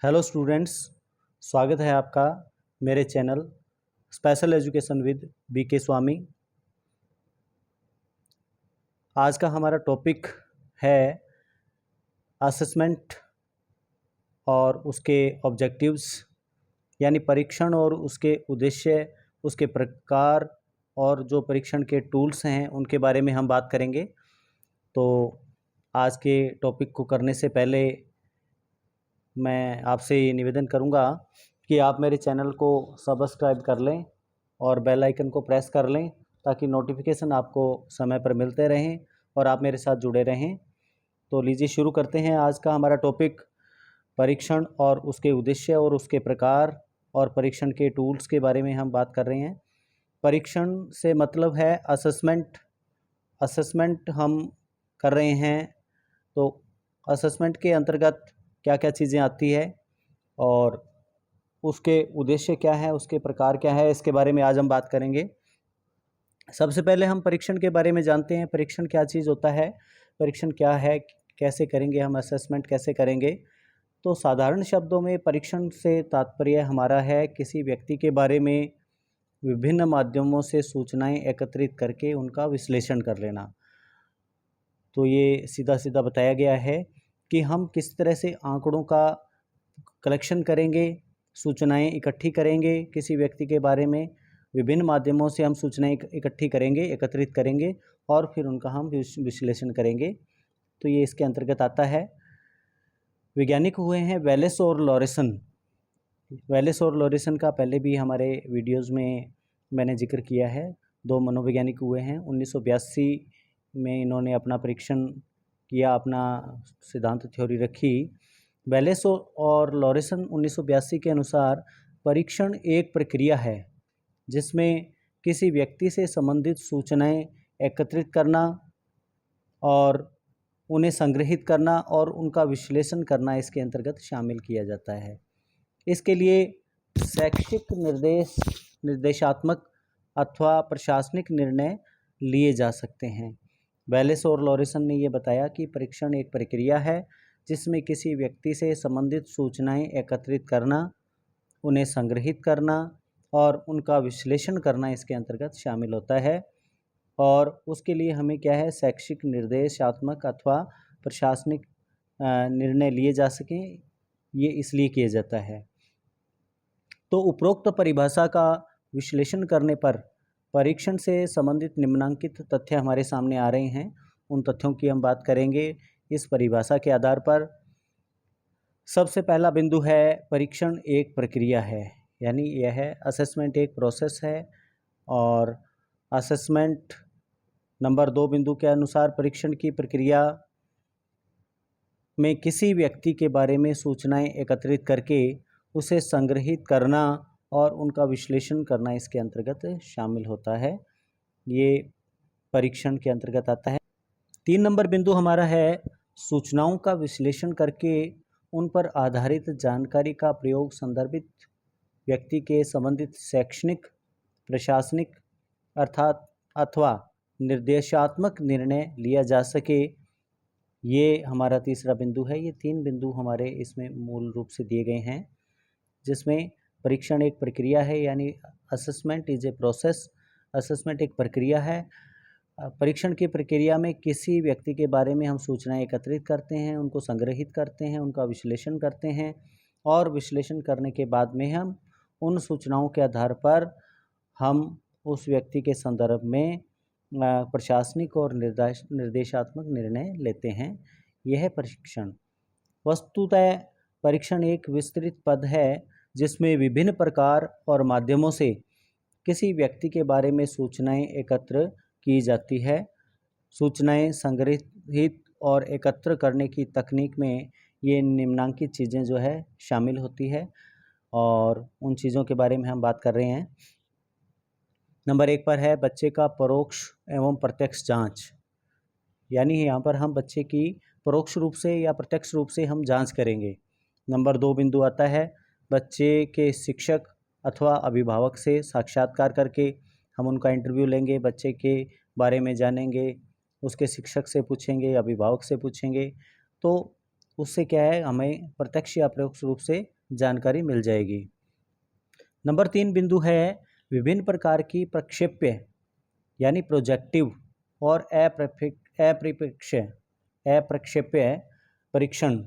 Hello students, स्वागत है आपका मेरे channel special education with BK Swami. आज का हमारा टॉपिक है असेसमेंट और उसके ऑब्जेक्टिव्स, यानी परीक्षण और उसके उद्देश्य, उसके प्रकार और जो परीक्षण के टूल्स हैं उनके बारे में हम बात करेंगे। तो आज के टॉपिक को करने से पहले मैं आपसे ये निवेदन करूंगा कि आप मेरे चैनल को सब्सक्राइब कर लें और बेल आइकन को प्रेस कर लें ताकि नोटिफिकेशन आपको समय पर मिलते रहें और आप मेरे साथ जुड़े रहें। तो लीजिए शुरू करते हैं। आज का हमारा टॉपिक परीक्षण और उसके उद्देश्य और उसके प्रकार और परीक्षण के टूल्स के बारे में हम बात कर रहे हैं। परीक्षण से मतलब है असेसमेंट। असेसमेंट हम कर रहे हैं, तो असेसमेंट के अंतर्गत क्या क्या चीज़ें आती है और उसके उद्देश्य क्या है, उसके प्रकार क्या है, इसके बारे में आज हम बात करेंगे। सबसे पहले हम परीक्षण के बारे में जानते हैं। परीक्षण क्या चीज़ होता है, परीक्षण क्या है, कैसे करेंगे हम, असेसमेंट कैसे करेंगे। तो साधारण शब्दों में परीक्षण से तात्पर्य हमारा है किसी व्यक्ति के बारे में विभिन्न माध्यमों से सूचनाएं एकत्रित करके उनका विश्लेषण कर लेना। तो ये सीधा सीधा बताया गया है कि हम किस तरह से आंकड़ों का कलेक्शन करेंगे, सूचनाएं इकट्ठी करेंगे किसी व्यक्ति के बारे में, विभिन्न माध्यमों से हम सूचनाएं इकट्ठी करेंगे, एकत्रित करेंगे और फिर उनका हम विश्लेषण करेंगे। तो ये इसके अंतर्गत आता है। वैज्ञानिक हुए हैं वेलेस और लॉरेंसन। वेलेस और लॉरेंसन का पहले भी हमारे वीडियोज़ में मैंने जिक्र किया है। दो मनोवैज्ञानिक हुए हैं। 1982 में इन्होंने अपना परीक्षण किया, अपना सिद्धांत थ्योरी रखी। वेलेस और लॉरेंसन 1982 के अनुसार परीक्षण एक प्रक्रिया है जिसमें किसी व्यक्ति से संबंधित सूचनाएं एकत्रित करना और उन्हें संग्रहित करना और उनका विश्लेषण करना इसके अंतर्गत शामिल किया जाता है। इसके लिए शैक्षिक निर्देशात्मक अथवा प्रशासनिक निर्णय लिए जा सकते हैं। वेलेस और लॉरेंसन ने यह बताया कि परीक्षण एक प्रक्रिया है जिसमें किसी व्यक्ति से संबंधित सूचनाएं एकत्रित करना, उन्हें संग्रहित करना और उनका विश्लेषण करना इसके अंतर्गत शामिल होता है। और उसके लिए हमें क्या है, शैक्षिक निर्देशात्मक अथवा प्रशासनिक निर्णय लिए जा सकें, ये इसलिए किया जाता है। तो उपरोक्त परिभाषा का विश्लेषण करने पर परीक्षण से संबंधित निम्नलिखित तथ्य हमारे सामने आ रहे हैं। उन तथ्यों की हम बात करेंगे इस परिभाषा के आधार पर। सबसे पहला बिंदु है परीक्षण एक प्रक्रिया है, यानी यह है असेसमेंट एक प्रोसेस है। और असेसमेंट नंबर 2 बिंदु के अनुसार परीक्षण की प्रक्रिया में किसी व्यक्ति के बारे में सूचनाएं एकत्रित करके उसे संग्रहित करना और उनका विश्लेषण करना इसके अंतर्गत शामिल होता है। ये परीक्षण के अंतर्गत आता है। 3 नंबर बिंदु हमारा है सूचनाओं का विश्लेषण करके उन पर आधारित जानकारी का प्रयोग संदर्भित व्यक्ति के संबंधित शैक्षणिक, प्रशासनिक अर्थात अथवा निर्देशात्मक निर्णय लिया जा सके। ये हमारा तीसरा बिंदु है। ये 3 बिंदु हमारे इसमें मूल रूप से दिए गए हैं, जिसमें परीक्षण एक प्रक्रिया है, यानी assessment is a process. Assessment एक प्रक्रिया है। परीक्षण की प्रक्रिया में किसी व्यक्ति के बारे में हम सूचनाएं एकत्रित करते हैं, उनको संग्रहित करते हैं, उनका विश्लेषण करते हैं और विश्लेषण करने के बाद में हम उन सूचनाओं के आधार पर हम उस व्यक्ति के संदर्भ में प्रशासनिक और निर्देशात्मक निर्णय लेते हैं। यह है परीक्षण। वस्तुतः परीक्षण एक विस्तृत पद है जिसमें विभिन्न प्रकार और माध्यमों से किसी व्यक्ति के बारे में सूचनाएं एकत्र की जाती है। सूचनाएं संग्रहित और एकत्र करने की तकनीक में ये निम्नलिखित चीज़ें जो है शामिल होती है और उन चीज़ों के बारे में हम बात कर रहे हैं। नंबर 1 पर है बच्चे का परोक्ष एवं प्रत्यक्ष जांच, यानी यहाँ पर हम बच्चे की परोक्ष रूप से या प्रत्यक्ष रूप से हम जांच करेंगे। नंबर 2 बिंदु आता है बच्चे के शिक्षक अथवा अभिभावक से साक्षात्कार करके हम उनका इंटरव्यू लेंगे, बच्चे के बारे में जानेंगे, उसके शिक्षक से पूछेंगे, अभिभावक से पूछेंगे। तो उससे क्या है, हमें प्रत्यक्ष या परोक्ष रूप से जानकारी मिल जाएगी। नंबर 3 बिंदु है विभिन्न प्रकार की प्रक्षेप्य यानी प्रोजेक्टिव और अप्रक्षेप्य परीक्षण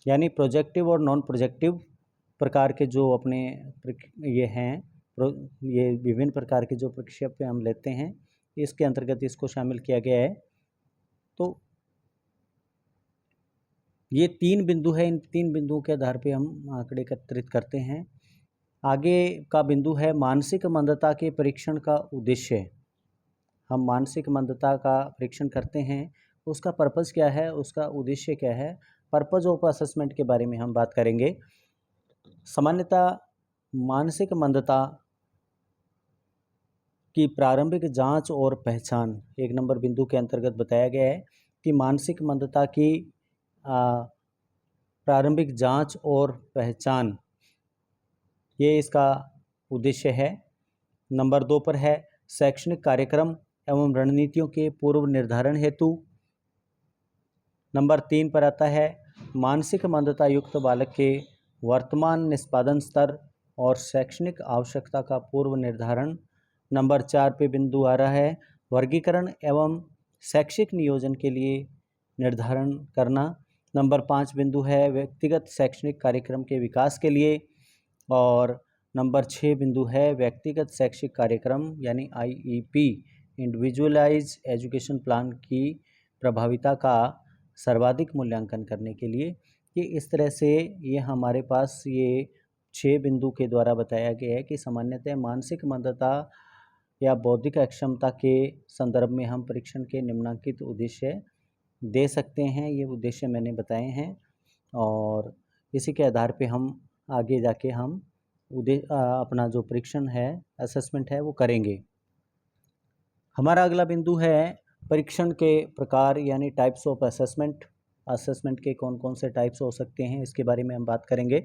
यानी प्रोजेक्टिव और नॉन प्रोजेक्टिव प्रकार के जो अपने ये हैं ये विभिन्न प्रकार के जो प्रक्षेप्य हम लेते हैं इसके अंतर्गत इसको शामिल किया गया है। तो ये 3 बिंदु है, इन 3 बिंदुओं के आधार पे हम आंकड़े एकत्रित करते हैं। आगे का बिंदु है मानसिक मंदता के परीक्षण का उद्देश्य। हम मानसिक मंदता का परीक्षण करते हैं, उसका पर्पज़ क्या है, उसका उद्देश्य क्या है, पर्पज़ ऑफ असेसमेंट के बारे में हम बात करेंगे। सामान्यतः मानसिक मंदता की प्रारंभिक जांच और पहचान 1 नंबर बिंदु के अंतर्गत बताया गया है कि मानसिक मंदता की प्रारंभिक जांच और पहचान ये इसका उद्देश्य है। नंबर 2 पर है शैक्षणिक कार्यक्रम एवं रणनीतियों के पूर्व निर्धारण हेतु। नंबर 3 पर आता है मानसिक मंदता युक्त बालक के वर्तमान निष्पादन स्तर और शैक्षणिक आवश्यकता का पूर्व निर्धारण। नंबर 4 पे बिंदु आ रहा है वर्गीकरण एवं शैक्षिक नियोजन के लिए निर्धारण करना। नंबर 5 बिंदु है व्यक्तिगत शैक्षणिक कार्यक्रम के विकास के लिए। और नंबर 6 बिंदु है व्यक्तिगत शैक्षिक कार्यक्रम यानी IEP इंडिविजुअलाइज एजुकेशन प्लान की प्रभाविता का सर्वाधिक मूल्यांकन करने के लिए। कि इस तरह से ये हमारे पास ये 6 बिंदु के द्वारा बताया गया है कि सामान्यतः मानसिक मंदता या बौद्धिक अक्षमता के संदर्भ में हम परीक्षण के निम्नलिखित उद्देश्य दे सकते हैं। ये उद्देश्य मैंने बताए हैं और इसी के आधार पे हम आगे जाके हम अपना जो परीक्षण है असेसमेंट है वो करेंगे। हमारा अगला बिंदु है परीक्षण के प्रकार यानी टाइप्स ऑफ असेसमेंट। असेसमेंट के कौन कौन से टाइप्स हो सकते हैं इसके बारे में हम बात करेंगे।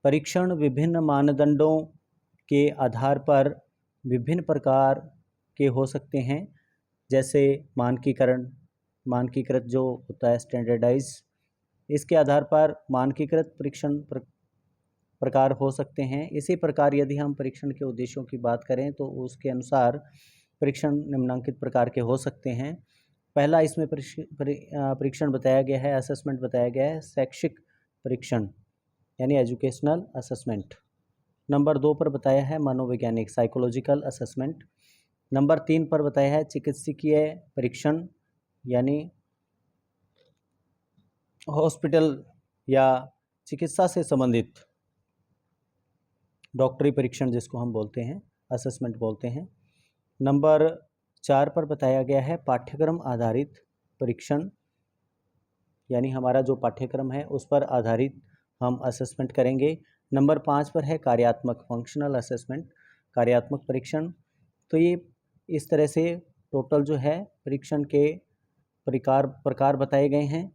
परीक्षण विभिन्न मानदंडों के आधार पर विभिन्न प्रकार के हो सकते हैं, जैसे मानकीकृत जो होता है स्टैंडर्डाइज, इसके आधार पर मानकीकृत परीक्षण प्रकार हो सकते हैं। इसी प्रकार यदि हम परीक्षण के उद्देश्यों की बात करें तो उसके अनुसार परीक्षण निम्नलिखित प्रकार के हो सकते हैं। पहला इसमें परीक्षण बताया गया है, असेसमेंट बताया गया है शैक्षिक परीक्षण यानी एजुकेशनल असेसमेंट। नंबर 2 पर बताया है मनोवैज्ञानिक साइकोलॉजिकल असेसमेंट। नंबर 3 पर बताया है चिकित्सकीय परीक्षण यानी हॉस्पिटल या चिकित्सा से संबंधित डॉक्टरी परीक्षण जिसको हम बोलते हैं असेसमेंट बोलते हैं। नंबर 4 पर बताया गया है पाठ्यक्रम आधारित परीक्षण यानी हमारा जो पाठ्यक्रम है उस पर आधारित हम असेसमेंट करेंगे। नंबर 5 पर है कार्यात्मक फंक्शनल असेसमेंट, कार्यात्मक परीक्षण। तो ये इस तरह से टोटल जो है परीक्षण के प्रकार बताए गए हैं।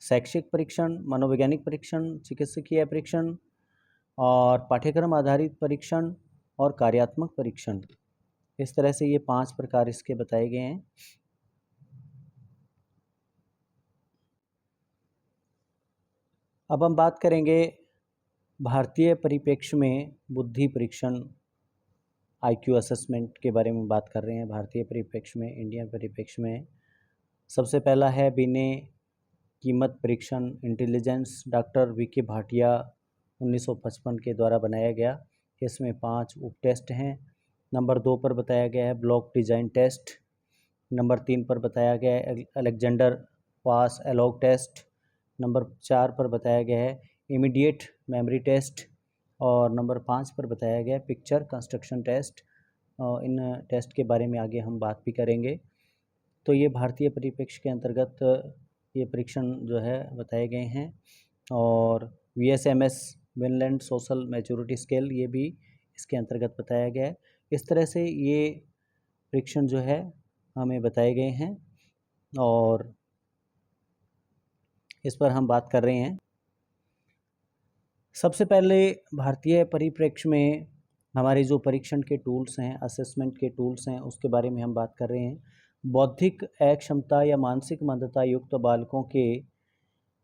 शैक्षिक परीक्षण, मनोवैज्ञानिक परीक्षण, चिकित्सकीय परीक्षण और पाठ्यक्रम आधारित परीक्षण और कार्यात्मक परीक्षण। इस तरह से ये 5 प्रकार इसके बताए गए हैं। अब हम बात करेंगे भारतीय परिप्रेक्ष्य में बुद्धि परीक्षण IQ असेसमेंट के बारे में बात कर रहे हैं। भारतीय परिप्रेक्ष्य में, इंडियन परिप्रेक्ष्य में सबसे पहला है बिने कीमत परीक्षण इंटेलिजेंस, डॉक्टर VK भाटिया 1955 के द्वारा बनाया गया। इसमें 5 उप टेस्ट हैं। नंबर 2 पर बताया गया है ब्लॉक डिजाइन टेस्ट। नंबर 3 पर बताया गया है अलेक्जेंडर पास एलॉग टेस्ट। नंबर 4 पर बताया गया है इमीडिएट मेमोरी टेस्ट और नंबर 5 पर बताया गया है पिक्चर कंस्ट्रक्शन टेस्ट। इन टेस्ट के बारे में आगे हम बात भी करेंगे। तो ये भारतीय परिप्रेक्ष्य के अंतर्गत ये परीक्षण जो है बताए गए हैं। और VSMS Vinland social maturity scale ये भी इसके अंतर्गत बताया गया है। इस तरह से ये परीक्षण जो है हमें बताए गए हैं और इस पर हम बात कर रहे हैं। सबसे पहले भारतीय परिप्रेक्ष्य में हमारे जो परीक्षण के टूल्स हैं, असेसमेंट के टूल्स हैं, उसके बारे में हम बात कर रहे हैं। बौद्धिक अक्षमता या मानसिक मंदता युक्त बालकों के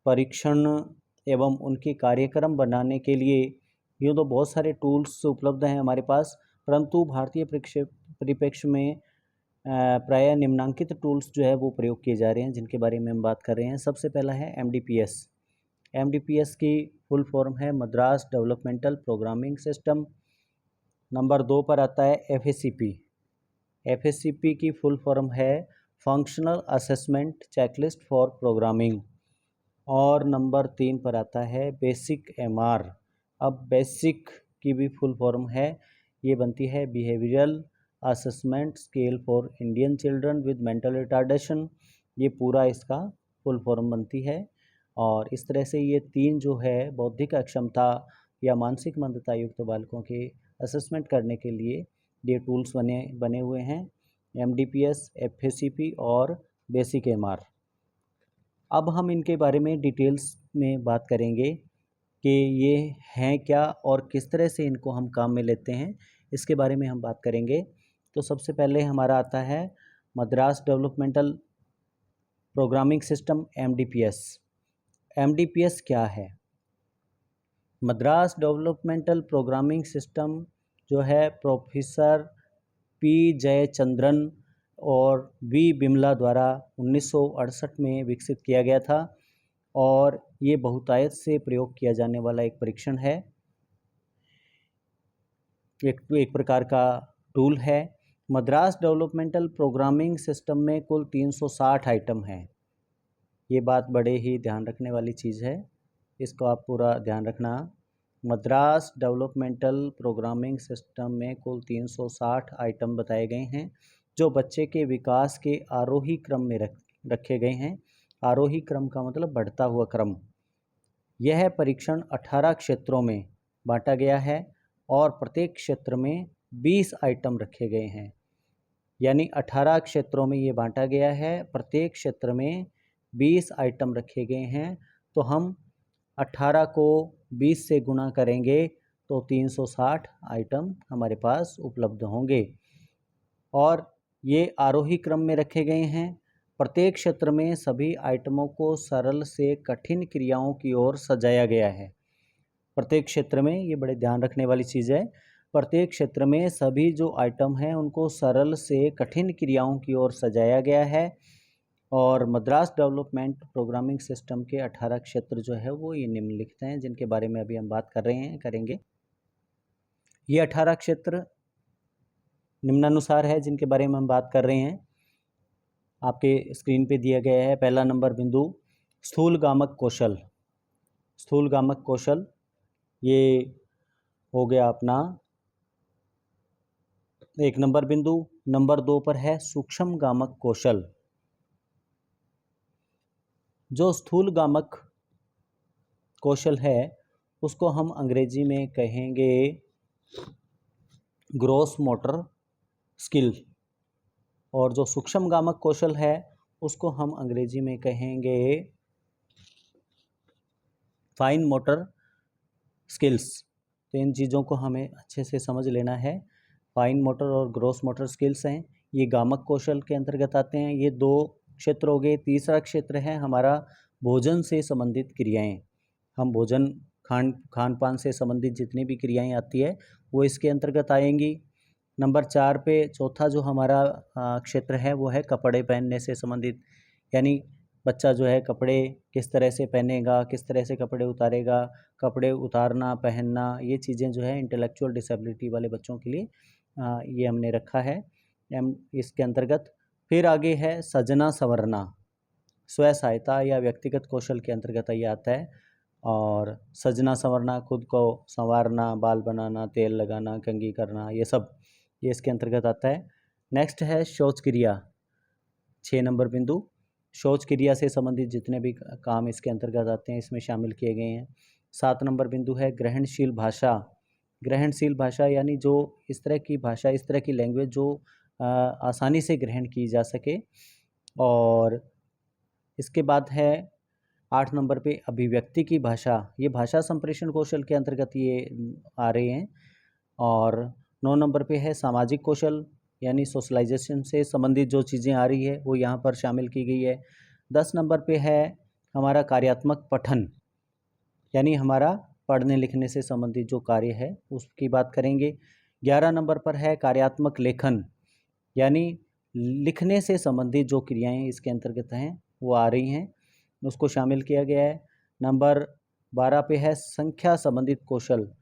परीक्षण एवं उनके कार्यक्रम बनाने के लिए यूँ तो बहुत सारे टूल्स उपलब्ध हैं हमारे पास, परंतु भारतीय परिप्रेक्ष्य में प्रायः निम्नांकित टूल्स जो है वो प्रयोग किए जा रहे हैं, जिनके बारे में हम बात कर रहे हैं। सबसे पहला है MDPS। MDPS की फुल फॉर्म है Madras developmental programming system. Number 2 पर आता है FACP। FACP की फुल फॉर्म है functional assessment checklist for programming. और नंबर 3 पर आता है बेसिक MR। अब बेसिक की भी फुल फॉर्म है, ये बनती है behavioural assessment scale for Indian children with mental retardation. ये पूरा इसका फुल फॉर्म बनती है। और इस तरह से ये 3 जो है बौद्धिक अक्षमता या मानसिक मंदता युक्त बालकों के असेसमेंट करने के लिए ये टूल्स बने हुए हैं, MDPS, FACP और बेसिक MR। अब हम इनके बारे में डिटेल्स में बात करेंगे कि ये हैं क्या और किस तरह से इनको हम काम में लेते हैं, इसके बारे में हम बात करेंगे। तो सबसे पहले हमारा आता है Madras developmental programming system MDPS। MDPS क्या है? मद्रास डेवलपमेंटल प्रोग्रामिंग सिस्टम जो है प्रोफेसर P जयचंद्रन और V बिमला द्वारा 1968 में विकसित किया गया था और ये बहुतायत से प्रयोग किया जाने वाला एक परीक्षण है, एक प्रकार का टूल है। मद्रास डेवलपमेंटल प्रोग्रामिंग सिस्टम में कुल 360 आइटम हैं। ये बात बड़े ही ध्यान रखने वाली चीज़ है, इसको आप पूरा ध्यान रखना। मद्रास डेवलपमेंटल प्रोग्रामिंग सिस्टम में कुल 360 आइटम बताए गए हैं जो बच्चे के विकास के आरोही क्रम में रखे गए हैं। आरोही क्रम का मतलब बढ़ता हुआ क्रम। यह परीक्षण 18 क्षेत्रों में बांटा गया है और प्रत्येक क्षेत्र में 20 आइटम रखे गए हैं। यानी 18 क्षेत्रों में ये बांटा गया है, प्रत्येक क्षेत्र में 20 आइटम रखे गए हैं। तो हम 18 को 20 से गुणा करेंगे तो 360 आइटम हमारे पास उपलब्ध होंगे और ये आरोही क्रम में रखे गए हैं। प्रत्येक क्षेत्र में सभी आइटमों को सरल से कठिन क्रियाओं की ओर सजाया गया है। प्रत्येक क्षेत्र में, ये बड़े ध्यान रखने वाली चीज़ है, प्रत्येक क्षेत्र में सभी जो आइटम हैं उनको सरल से कठिन क्रियाओं की ओर सजाया गया है। और मद्रास डेवलपमेंट प्रोग्रामिंग सिस्टम के 18 क्षेत्र जो है वो ये निम्नलिखित हैं, जिनके बारे में अभी हम बात कर रहे हैं, करेंगे। ये 18 क्षेत्र निम्नानुसार है जिनके बारे में हम बात कर रहे हैं, आपके स्क्रीन पे दिया गया है। पहला नंबर बिंदु स्थूलगामक कौशल। स्थूलगामक कौशल ये हो गया अपना 1 नंबर बिंदु। नंबर 2 पर है सूक्ष्म गामक कौशल। जो स्थूलगामक कौशल है उसको हम अंग्रेजी में कहेंगे ग्रॉस मोटर स्किल, और जो सूक्ष्म गामक कौशल है उसको हम अंग्रेजी में कहेंगे फाइन मोटर स्किल्स। तो इन चीज़ों को हमें अच्छे से समझ लेना है। फाइन मोटर और ग्रॉस मोटर स्किल्स हैं, ये गामक कौशल के अंतर्गत आते हैं। ये 2 क्षेत्र हो गए। तीसरा क्षेत्र है हमारा भोजन से संबंधित क्रियाएं। हम भोजन खान पान से संबंधित जितनी भी क्रियाएं आती है वो इसके अंतर्गत आएंगी। नंबर 4 पे चौथा जो हमारा क्षेत्र है वो है कपड़े पहनने से संबंधित, यानी बच्चा जो है कपड़े किस तरह से पहनेगा, किस तरह से कपड़े उतारेगा, कपड़े उतारना पहनना, ये चीज़ें जो है इंटेलेक्चुअल डिसेबिलिटी वाले बच्चों के लिए ये हमने रखा है इसके अंतर्गत। फिर आगे है सजना संवरना, स्व सहायता या व्यक्तिगत कौशल के अंतर्गत ये आता है। और सजना संवरना, खुद को संवारना, बाल बनाना, तेल लगाना, कंघी करना, ये सब ये इसके अंतर्गत आता है। नेक्स्ट है शौच क्रिया, 6 नंबर बिंदु। शौच क्रिया से संबंधित जितने भी काम इसके अंतर्गत आते हैं इसमें शामिल किए गए हैं। 7 नंबर बिंदु है ग्रहणशील भाषा। ग्रहणशील भाषा यानी जो इस तरह की भाषा, इस तरह की लैंग्वेज जो आसानी से ग्रहण की जा सके। और इसके बाद है 8 नंबर पे अभिव्यक्ति की भाषा, ये भाषा संप्रेषण कौशल के अंतर्गत ये आ रहे हैं। और 9 नंबर पे है सामाजिक कौशल, यानी सोशलाइजेशन से संबंधित जो चीज़ें आ रही है वो यहाँ पर शामिल की गई है। 10 नंबर पे है हमारा कार्यात्मक पठन। यानी हमारा पढ़ने लिखने से संबंधित जो कार्य है उसकी बात करेंगे। 11 नंबर पर है कार्यात्मक लेखन, यानी लिखने से संबंधित जो क्रियाएं इसके अंतर्गत हैं वो आ रही हैं, उसको शामिल किया गया है। नंबर 12 पे है संख्या संबंधित कौशल।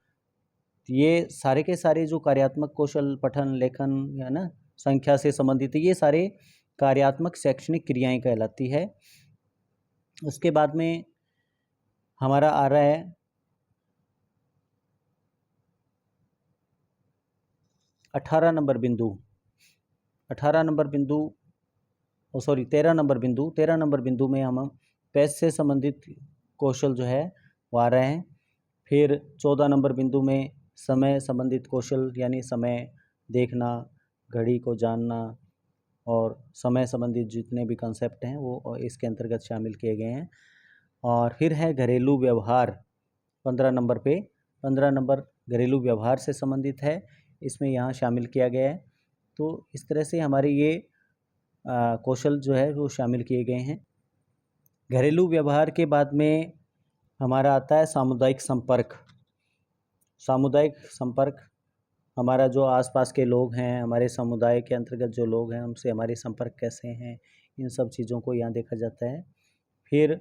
ये सारे के सारे जो कार्यात्मक कौशल, पठन लेखन है ना, संख्या से संबंधित, ये सारे कार्यात्मक शैक्षणिक क्रियाएं कहलाती है। उसके बाद में हमारा आ रहा है 13 नंबर बिंदु 13 नंबर बिंदु में हम पैसे से संबंधित कौशल जो है वो आ रहे हैं। फिर 14 नंबर बिंदु में समय संबंधित कौशल, यानी समय देखना, घड़ी को जानना और समय संबंधित जितने भी कंसेप्ट हैं वो इसके अंतर्गत शामिल किए गए हैं। और फिर है घरेलू व्यवहार 15 नंबर पे। 15 नंबर घरेलू व्यवहार से संबंधित है, इसमें यहाँ शामिल किया गया है। तो इस तरह से हमारे ये कौशल जो है वो शामिल किए गए हैं। घरेलू व्यवहार के बाद में हमारा आता है सामुदायिक संपर्क। सामुदायिक संपर्क हमारा जो आसपास के लोग हैं, हमारे समुदाय के अंतर्गत जो लोग हैं, उनसे हमारे संपर्क कैसे हैं, इन सब चीज़ों को यहाँ देखा जाता है। फिर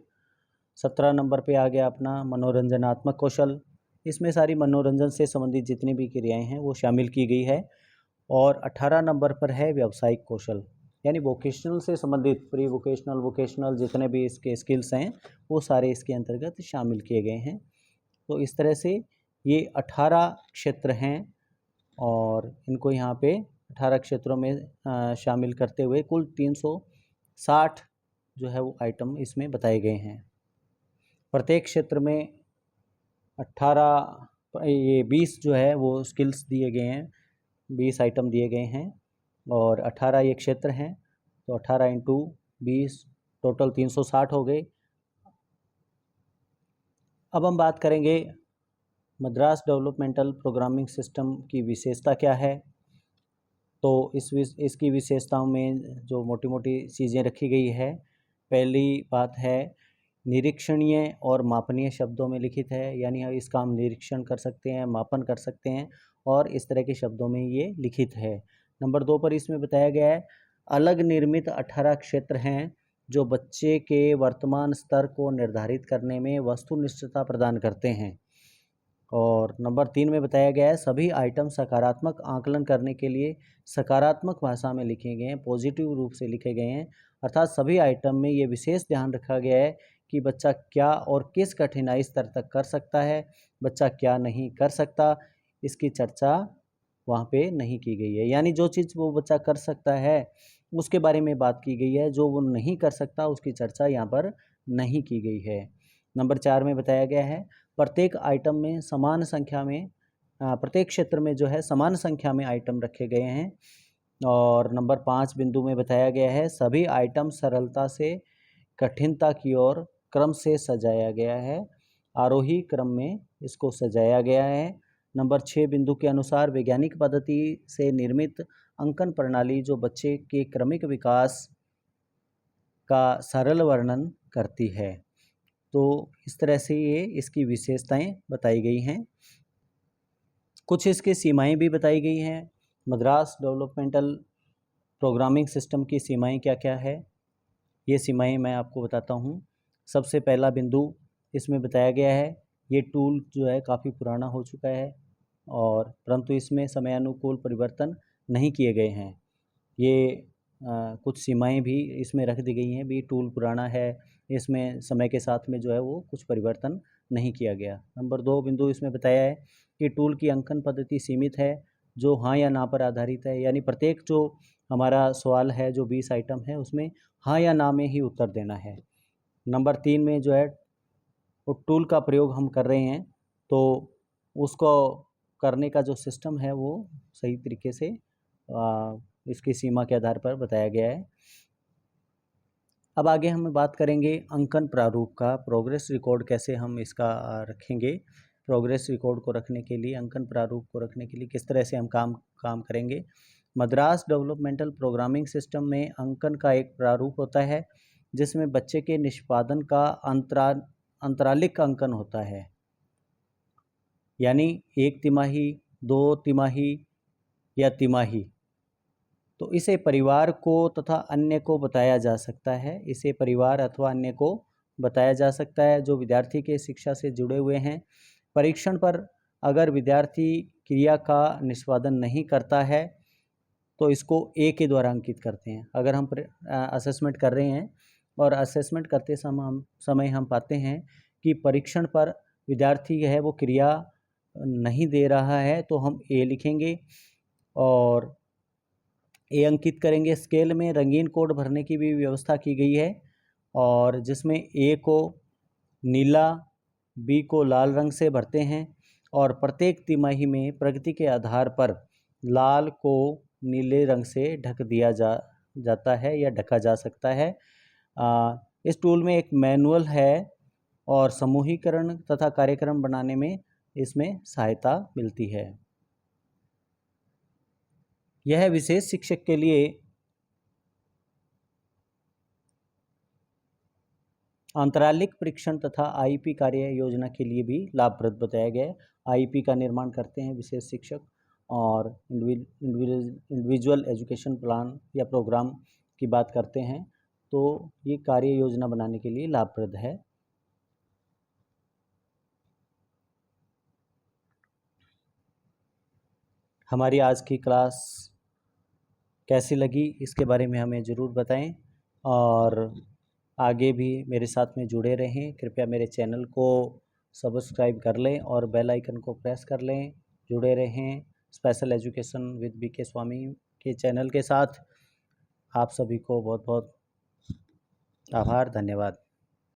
17 नंबर पे आ गया अपना मनोरंजनात्मक कौशल। इसमें सारी मनोरंजन से संबंधित जितनी भी क्रियाएं हैं वो शामिल की गई है। और 18 नंबर पर है व्यावसायिक कौशल, यानी वोकेशनल से संबंधित, प्री वोकेशनल, वोकेशनल जितने भी इसके स्किल्स हैं वो सारे इसके अंतर्गत शामिल किए गए हैं। तो इस तरह से ये 18 क्षेत्र हैं और इनको यहाँ पे 18 क्षेत्रों में शामिल करते हुए कुल 360 जो है वो आइटम इसमें बताए गए हैं। प्रत्येक क्षेत्र में 20 जो है वो स्किल्स दिए गए हैं, 20 आइटम दिए गए हैं और 18 ये क्षेत्र हैं, तो 18 इंटू 20 टोटल 360 हो गए। अब हम बात करेंगे मद्रास डेवलपमेंटल प्रोग्रामिंग सिस्टम की विशेषता क्या है। तो इसकी विशेषताओं में जो मोटी मोटी चीज़ें रखी गई है, पहली बात है निरीक्षणीय और मापनीय शब्दों में लिखित है, यानी इसका हम निरीक्षण कर सकते हैं, मापन कर सकते हैं और इस तरह के शब्दों में ये लिखित है। नंबर 2 पर इसमें बताया गया है अलग निर्मित 18 क्षेत्र हैं जो बच्चे के वर्तमान स्तर को निर्धारित करने में वस्तुनिष्ठता प्रदान करते हैं। और नंबर 3 में बताया गया है सभी आइटम सकारात्मक आकलन करने के लिए सकारात्मक भाषा में लिखे गए हैं, पॉजिटिव रूप से लिखे गए हैं। अर्थात सभी आइटम में ये विशेष ध्यान रखा गया है कि बच्चा क्या और किस कठिनाई स्तर तक कर सकता है, बच्चा क्या नहीं कर सकता, इसकी चर्चा वहाँ पे नहीं की गई है। यानी जो चीज़ वो बच्चा कर सकता है उसके बारे में बात की गई है, जो वो नहीं कर सकता उसकी चर्चा यहाँ पर नहीं की गई है। नंबर 4 में बताया गया है प्रत्येक आइटम में समान संख्या में प्रत्येक क्षेत्र में जो है समान संख्या में आइटम रखे गए हैं। और नंबर 5 बिंदु में बताया गया है सभी आइटम सरलता से कठिनता की ओर क्रम से सजाया गया है, आरोही क्रम में इसको सजाया गया है। नंबर 6 बिंदु के अनुसार वैज्ञानिक पद्धति से निर्मित अंकन प्रणाली जो बच्चे के क्रमिक विकास का सरल वर्णन करती है। तो इस तरह से ये इसकी विशेषताएं बताई गई हैं। कुछ इसकी सीमाएं भी बताई गई हैं। मद्रास डेवलपमेंटल प्रोग्रामिंग सिस्टम की सीमाएं क्या क्या है, ये सीमाएं मैं आपको बताता हूँ। सबसे पहला बिंदु इसमें बताया गया है ये टूल जो है काफ़ी पुराना हो चुका है और परंतु इसमें समयानुकूल परिवर्तन नहीं किए गए हैं। ये कुछ सीमाएं भी इसमें रख दी गई हैं भी, टूल पुराना है, इसमें समय के साथ में जो है वो कुछ परिवर्तन नहीं किया गया। नंबर 2 बिंदु इसमें बताया है कि टूल की अंकन पद्धति सीमित है जो हाँ या ना पर आधारित है, यानी प्रत्येक जो हमारा सवाल है जो 20 आइटम है उसमें हाँ या ना में ही उत्तर देना है। नंबर 3 में जो है वो टूल का प्रयोग हम कर रहे हैं तो उसको करने का जो सिस्टम है वो सही तरीके से इसकी सीमा के आधार पर बताया गया है। अब आगे हम बात करेंगे अंकन प्रारूप का, प्रोग्रेस रिकॉर्ड कैसे हम इसका रखेंगे। प्रोग्रेस रिकॉर्ड को रखने के लिए, अंकन प्रारूप को रखने के लिए किस तरह से हम काम करेंगे। मद्रास डेवलपमेंटल प्रोग्रामिंग सिस्टम में अंकन का एक प्रारूप होता है जिसमें बच्चे के निष्पादन का अंतरालिक अंकन होता है। यानी 1 तिमाही, 2 तिमाही या तिमाही। तो इसे परिवार को तथा अन्य को बताया जा सकता है। इसे परिवार अथवा अन्य को बताया जा सकता है जो विद्यार्थी के शिक्षा से जुड़े हुए हैं। परीक्षण पर अगर विद्यार्थी क्रिया का निष्पादन नहीं करता है तो इसको ए के द्वारा अंकित करते हैं। अगर हम असेसमेंट कर रहे हैं और असेसमेंट करते समय हम पाते हैं कि परीक्षण पर विद्यार्थी है वो क्रिया नहीं दे रहा है तो हम ए लिखेंगे और ए अंकित करेंगे। स्केल में रंगीन कोड भरने की भी व्यवस्था की गई है और जिसमें ए को नीला, बी को लाल रंग से भरते हैं और प्रत्येक तिमाही में प्रगति के आधार पर लाल को नीले रंग से ढक दिया जाता है या ढका जा सकता है। इस टूल में एक मैनुअल है और समूहीकरण तथा कार्यक्रम बनाने में इसमें सहायता मिलती है। यह विशेष शिक्षक के लिए अंतरालिक परीक्षण तथा आईपी कार्य योजना के लिए भी लाभप्रद बताया गया है। आईपी का निर्माण करते हैं विशेष शिक्षक और इंडिविजुअल एजुकेशन प्लान या प्रोग्राम की बात करते हैं तो ये कार्य योजना बनाने के लिए लाभप्रद है। हमारी आज की क्लास कैसी लगी इसके बारे में हमें ज़रूर बताएं और आगे भी मेरे साथ में जुड़े रहें। कृपया मेरे चैनल को सब्सक्राइब कर लें और बेल आइकन को प्रेस कर लें। जुड़े रहें स्पेशल एजुकेशन विद बीके स्वामी के चैनल के साथ। आप सभी को बहुत बहुत आभार, धन्यवाद।